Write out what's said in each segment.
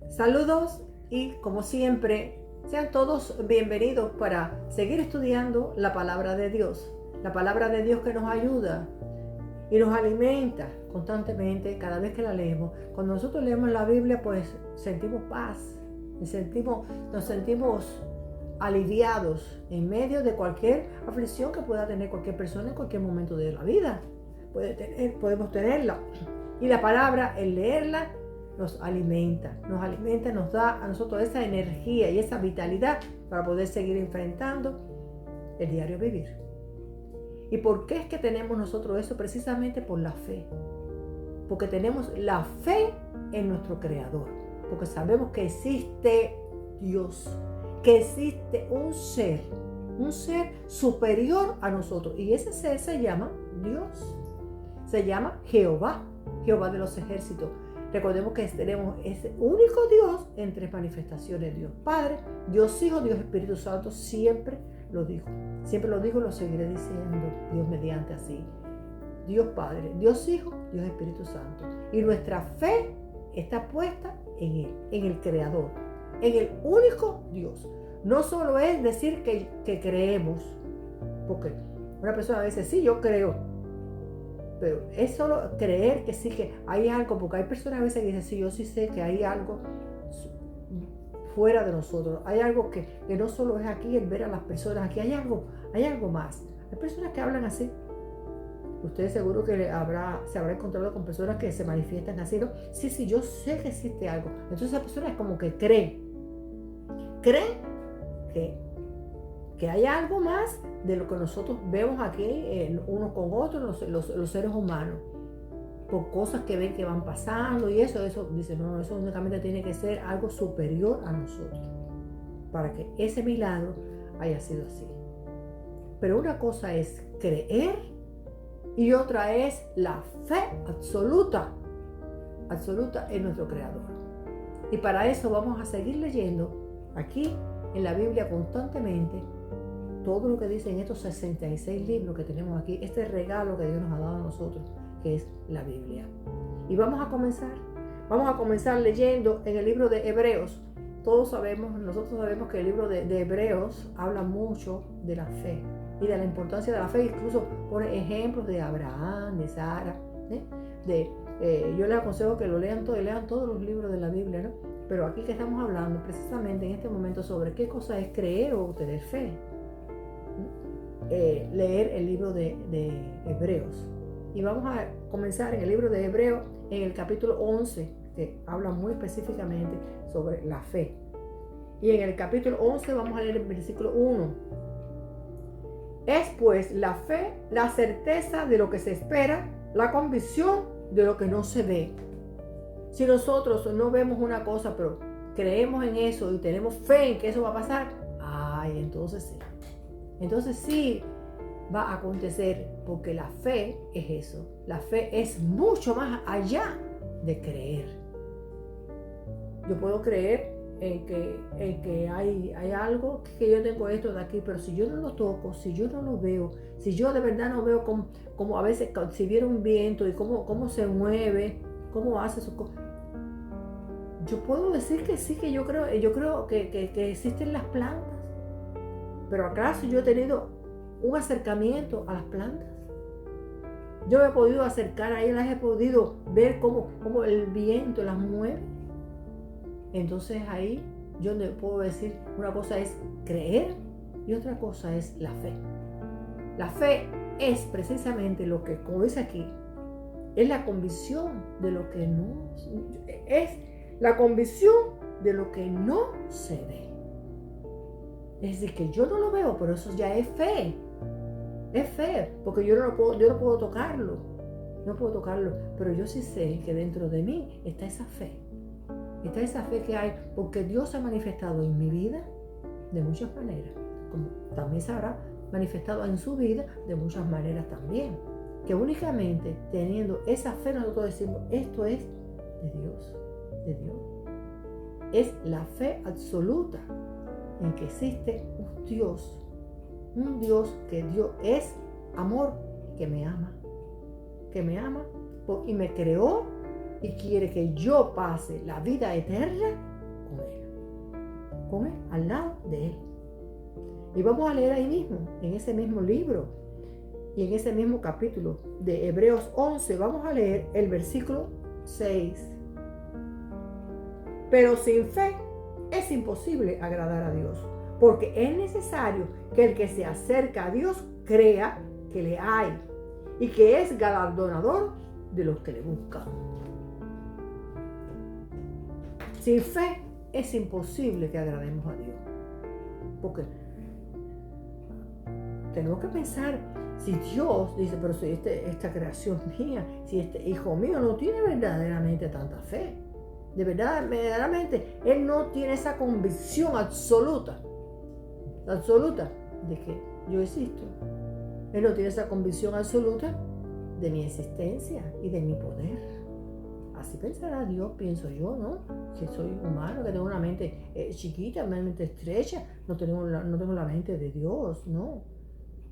Saludos y como siempre, sean todos bienvenidos para seguir estudiando la palabra de Dios. La palabra de Dios que nos ayuda y nos alimenta constantemente cada vez que la leemos. Cuando nosotros leemos la Biblia, pues sentimos paz, nos sentimos aliviados en medio de cualquier aflicción que pueda tener cualquier persona en cualquier momento de la vida. Podemos tenerla. Y la palabra, el leerla, nos alimenta, nos da a nosotros esa energía y esa vitalidad para poder seguir enfrentando el diario vivir. ¿Y por qué es que tenemos nosotros eso? Precisamente por la fe. Porque tenemos la fe en nuestro Creador. Porque sabemos que existe Dios, que existe un ser superior a nosotros. Y ese ser se llama Dios. Se llama Jehová de los ejércitos. Recordemos que tenemos ese único Dios en tres manifestaciones: Dios Padre, Dios Hijo, Dios Espíritu Santo. Siempre lo digo y lo seguiré diciendo, Dios mediante así. Dios Padre, Dios Hijo, Dios Espíritu Santo. Y nuestra fe está puesta en Él, en el Creador, en el único Dios. No solo es decir que creemos, porque una persona a veces sí, yo creo, pero es solo creer que sí, que hay algo, porque hay personas a veces que dicen, sí, yo sí sé que hay algo fuera de nosotros, hay algo que no solo es aquí el ver a las personas, aquí hay algo más. Hay personas que hablan así. Ustedes seguro que se habrá encontrado con personas que se manifiestan así, ¿no? Sí, yo sé que existe algo. Entonces esa persona es como que cree que hay algo más de lo que nosotros vemos aquí, unos con otros, los seres humanos, por cosas que ven que van pasando y eso dice, no, eso únicamente tiene que ser algo superior a nosotros, para que ese milagro haya sido así. Pero una cosa es creer y otra es la fe absoluta en nuestro Creador. Y para eso vamos a seguir leyendo aquí en la Biblia constantemente todo lo que dice en estos 66 libros que tenemos aquí, este regalo que Dios nos ha dado a nosotros, que es la Biblia. Y vamos a comenzar leyendo en el libro de Hebreos. Nosotros sabemos que el libro de Hebreos habla mucho de la fe y de la importancia de la fe. Incluso pone ejemplos de Abraham, de Sara, yo les aconsejo que lo lean todos los libros de la Biblia, ¿no? Pero aquí que estamos hablando precisamente en este momento sobre qué cosa es creer o tener fe. Leer el libro de Hebreos. Y vamos a comenzar en el libro de Hebreos, en el capítulo 11, que habla muy específicamente sobre la fe. Y en el capítulo 11 vamos a leer el versículo 1. Es pues la fe, la certeza de lo que se espera, la convicción de lo que no se ve. Si nosotros no vemos una cosa, pero creemos en eso y tenemos fe en que eso va a pasar, entonces sí va a acontecer, porque la fe es eso. La fe es mucho más allá de creer. Yo puedo creer en que hay algo, que yo tengo esto de aquí, pero si yo no lo toco, si yo no lo veo, si yo de verdad no veo como a veces si viene un viento y cómo se mueve, cómo hace sus cosas, yo puedo decir que sí, que yo creo que existen las plantas. Pero ¿acaso yo he tenido un acercamiento a las plantas? Yo me he podido acercar a ellas, las he podido ver cómo el viento las mueve. Entonces ahí yo le puedo decir, una cosa es creer y otra cosa es la fe. La fe es precisamente lo que, como dice aquí, es la convicción de lo que no, es la convicción de lo que no se ve. Es decir, que yo no lo veo, pero eso ya es fe. Es fe, porque yo no puedo tocarlo. No puedo tocarlo, pero yo sí sé que dentro de mí está esa fe. Está esa fe que hay, porque Dios se ha manifestado en mi vida de muchas maneras, como también se habrá manifestado en su vida de muchas maneras también. Que únicamente teniendo esa fe nosotros decimos, esto es de Dios, de Dios. Es la fe absoluta en que existe un Dios que Dios es amor, que me ama y me creó y quiere que yo pase la vida eterna con Él, al lado de Él. Y vamos a leer ahí mismo, en ese mismo libro y en ese mismo capítulo de Hebreos 11, vamos a leer el versículo 6. Pero sin fe es imposible agradar a Dios, porque es necesario que el que se acerca a Dios crea que le hay y que es galardonador de los que le buscan. Sin fe es imposible que agrademos a Dios, porque tenemos que pensar, si Dios dice, pero si esta creación mía, si este hijo mío no tiene verdaderamente tanta fe, de verdad, verdaderamente, él no tiene esa convicción absoluta de que yo existo. Él no tiene esa convicción absoluta de mi existencia y de mi poder. Así pensará Dios, pienso yo, ¿no? Que soy humano, que tengo una mente chiquita, una mente estrecha, no tengo la mente de Dios, ¿no?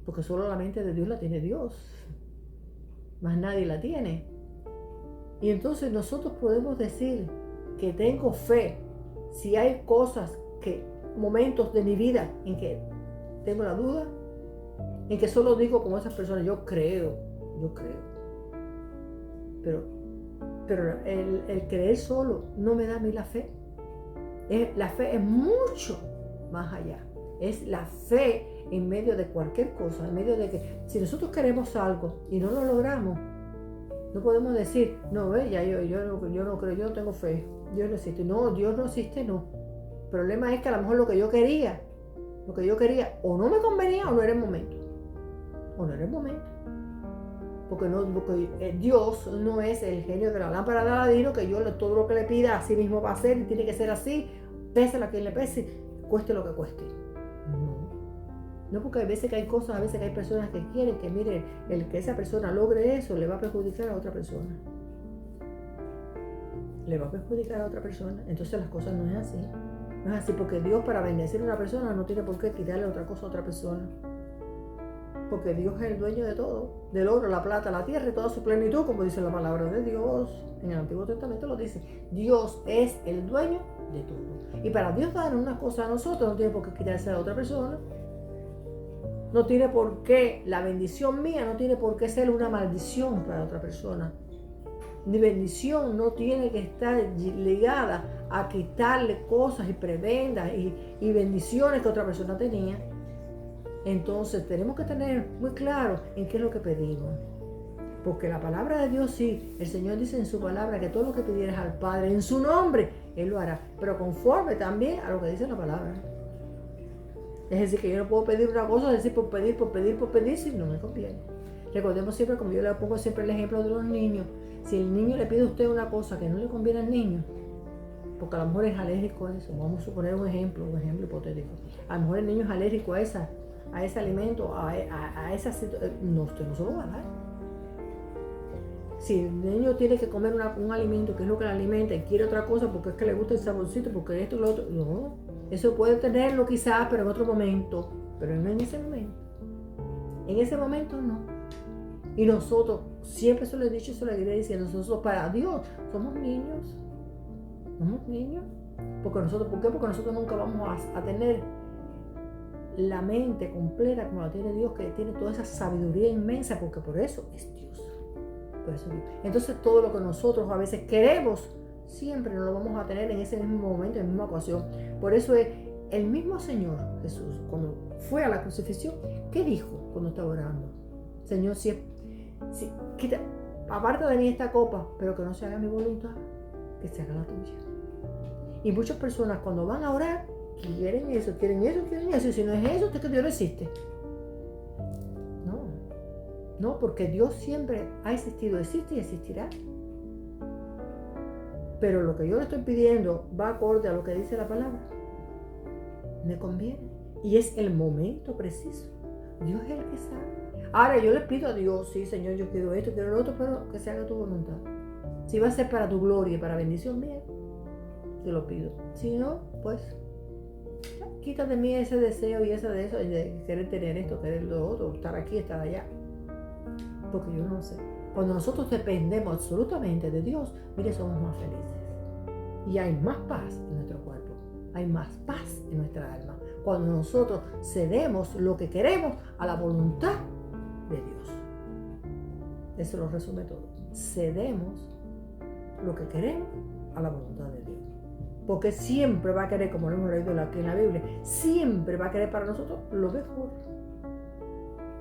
Porque solo la mente de Dios la tiene Dios, más nadie la tiene. Y entonces nosotros podemos decir que tengo fe si hay momentos de mi vida en que tengo la duda, en que solo digo como esas personas, yo creo. Pero el creer solo no me da a mí la fe. La fe es mucho más allá. Es la fe en medio de cualquier cosa, en medio de que si nosotros queremos algo y no lo logramos, no podemos decir, no, ya yo no creo, yo no tengo fe, Dios no existe. No, Dios no existe, no. El problema es que a lo mejor lo que yo quería o no me convenía o no era el momento. Porque Dios no es el genio de la lámpara de Aladino, que yo todo lo que le pida así mismo va a ser y tiene que ser así, pese a quien le pese, cueste lo que cueste. No, porque hay veces que hay cosas, a veces que hay personas que quieren que, mire, el que esa persona logre eso le va a perjudicar a otra persona. Entonces las cosas no es así. No es así, porque Dios, para bendecir a una persona, no tiene por qué quitarle otra cosa a otra persona. Porque Dios es el dueño de todo, del oro, la plata, la tierra y toda su plenitud, como dice la palabra de Dios. En el Antiguo Testamento lo dice. Dios es el dueño de todo. Y para Dios dar una cosa a nosotros, no tiene por qué quitarse a otra persona. No tiene por qué, la bendición mía no tiene por qué ser una maldición para otra persona. Mi bendición no tiene que estar ligada a quitarle cosas y prebendas y bendiciones que otra persona tenía. Entonces tenemos que tener muy claro en qué es lo que pedimos. Porque la palabra de Dios, sí, el Señor dice en su palabra que todo lo que pidieras al Padre en su nombre, Él lo hará. Pero conforme también a lo que dice la palabra. Es decir, que yo no puedo pedir una cosa, decir por pedir, si no me conviene. Recordemos siempre, como yo le pongo siempre el ejemplo de los niños, si el niño le pide a usted una cosa que no le conviene al niño, porque a lo mejor es alérgico a eso, vamos a suponer un ejemplo hipotético, a lo mejor el niño es alérgico a ese alimento, a esa situación, no, usted no se lo va a dar. Si el niño tiene que comer un alimento que es lo que le alimenta y quiere otra cosa porque es que le gusta el saborcito, porque esto y lo otro, no, eso puede tenerlo quizás, pero en otro momento, pero no en ese momento. En ese momento no. Y nosotros, siempre se lo he dicho, se lo iré diciendo, nosotros para Dios somos niños. ¿Por qué? Porque nosotros nunca vamos a tener la mente completa como la tiene Dios, que tiene toda esa sabiduría inmensa, porque por eso es Dios. Entonces todo lo que nosotros a veces queremos, siempre no lo vamos a tener en ese mismo momento, en la misma ocasión. Por eso es el mismo Señor Jesús, cuando fue a la crucifixión, ¿qué dijo cuando estaba orando? Señor, si quita, aparta de mí esta copa, pero que no se haga mi voluntad, que se haga la tuya. Y muchas personas cuando van a orar, quieren eso, y si no es eso, es que Dios no existe. No, porque Dios siempre ha existido, existe y existirá. Pero lo que yo le estoy pidiendo va acorde a lo que dice la palabra. Me conviene. Y es el momento preciso. Dios es el que sabe. Ahora yo le pido a Dios, sí, Señor, yo quiero esto, quiero lo otro, pero que se haga tu voluntad. Si va a ser para tu gloria y para bendición mía, te lo pido. Si no, pues quita de mí ese deseo y ese de eso, de querer tener esto, querer lo otro, estar aquí, estar allá. Porque yo no sé. Cuando nosotros dependemos absolutamente de Dios, mire, somos más felices. Y hay más paz en nuestro cuerpo, hay más paz en nuestra alma. Cuando nosotros cedemos lo que queremos a la voluntad de Dios. Eso lo resume todo. Cedemos lo que queremos a la voluntad de Dios. Porque siempre va a querer, como lo hemos leído aquí en la Biblia, siempre va a querer para nosotros lo mejor.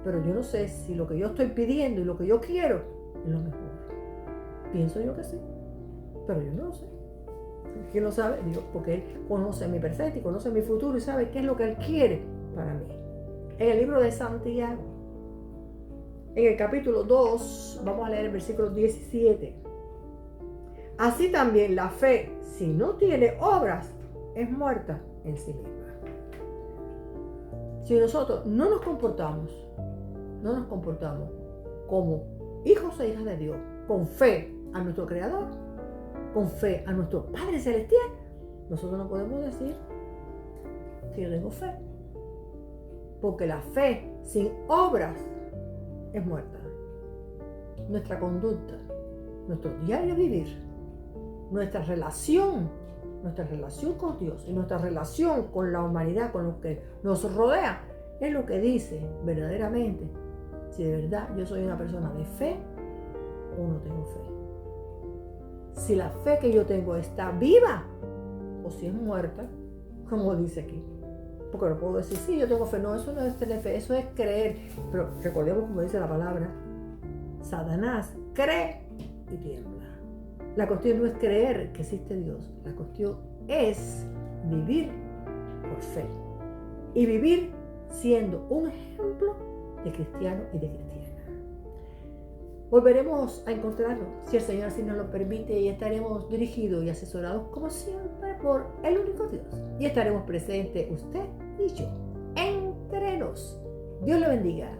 Pero yo no sé si lo que yo estoy pidiendo y lo que yo quiero es lo mejor. Pienso yo que sí, pero yo no lo sé. ¿Quién lo sabe? Dios, porque Él conoce mi presente y conoce mi futuro y sabe qué es lo que Él quiere para mí. En el libro de Santiago, en el capítulo 2, vamos a leer el versículo 17. Así también la fe, si no tiene obras, es muerta en sí misma. Si nosotros no nos comportamos como hijos e hijas de Dios, con fe a nuestro Creador, con fe a nuestro Padre Celestial, nosotros no podemos decir que yo tengo fe. Porque la fe sin obras es muerta. Nuestra conducta, nuestro diario vivir, nuestra relación con Dios y nuestra relación con la humanidad, con lo que nos rodea, es lo que dice verdaderamente si de verdad yo soy una persona de fe o no tengo fe. Si la fe que yo tengo está viva o si es muerta, como dice aquí. Porque no puedo decir, sí, yo tengo fe. No, eso no es tener fe, eso es creer. Pero recordemos como dice la palabra, Satanás cree y tiembla. La cuestión no es creer que existe Dios. La cuestión es vivir por fe. Y vivir siendo un ejemplo de cristiano y de cristiana. Volveremos a encontrarnos, si el Señor así nos lo permite, y estaremos dirigidos y asesorados como siempre por el único Dios. Y estaremos presentes usted y yo, entre nos. Dios le bendiga.